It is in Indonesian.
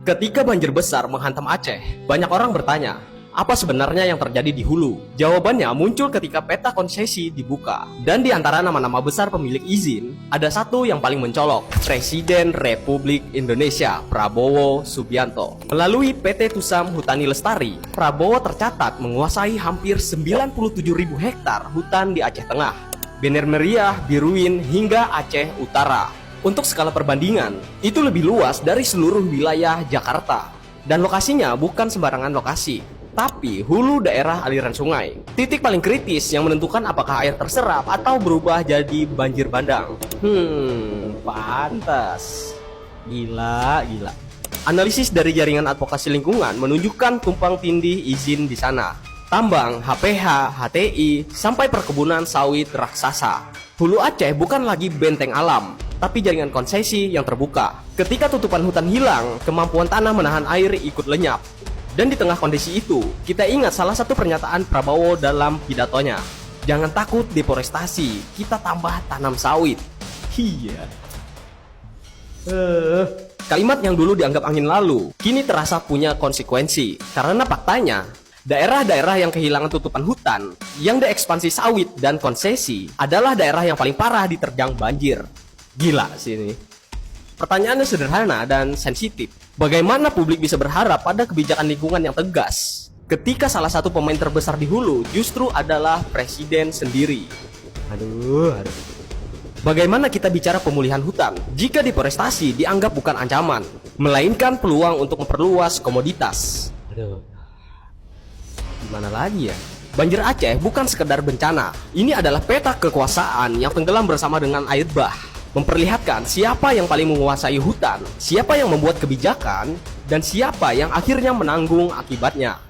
Ketika banjir besar menghantam Aceh, banyak orang bertanya, apa sebenarnya yang terjadi di hulu? Jawabannya muncul ketika peta konsesi dibuka. Dan di antara nama-nama besar pemilik izin, ada satu yang paling mencolok, Presiden Republik Indonesia, Prabowo Subianto. Melalui PT Tusam Hutani Lestari, Prabowo tercatat menguasai hampir 97.000 hektar hutan di Aceh Tengah, Bener Meriah, Biruin, hingga Aceh Utara. Untuk skala perbandingan, itu lebih luas dari seluruh wilayah Jakarta. Dan lokasinya bukan sembarangan lokasi, tapi hulu daerah aliran sungai. Titik paling kritis yang menentukan apakah air terserap atau berubah jadi banjir bandang. Pantas. Gila. Analisis dari jaringan advokasi lingkungan menunjukkan tumpang tindih izin di sana. Tambang, HPH, HTI, sampai perkebunan sawit raksasa. Hulu Aceh bukan lagi benteng alam, tapi jaringan konsesi yang terbuka. Ketika tutupan hutan hilang, kemampuan tanah menahan air ikut lenyap. Dan di tengah kondisi itu, kita ingat salah satu pernyataan Prabowo dalam pidatonya. Jangan takut deforestasi, kita tambah tanam sawit. Iya. Kalimat yang dulu dianggap angin lalu, kini terasa punya konsekuensi. Karena faktanya, daerah-daerah yang kehilangan tutupan hutan, yang diekspansi sawit dan konsesi, adalah daerah yang paling parah diterjang banjir. Gila sih ini. Pertanyaannya sederhana dan sensitif. Bagaimana publik bisa berharap pada kebijakan lingkungan yang tegas ketika salah satu pemain terbesar di hulu justru adalah presiden sendiri? Aduh. Bagaimana kita bicara pemulihan hutan jika deforestasi dianggap bukan ancaman, melainkan peluang untuk memperluas komoditas? Aduh. Gimana lagi ya? Banjir Aceh bukan sekedar bencana. Ini adalah peta kekuasaan yang tenggelam bersama dengan air bah. Memperlihatkan siapa yang paling menguasai hutan, siapa yang membuat kebijakan, dan siapa yang akhirnya menanggung akibatnya.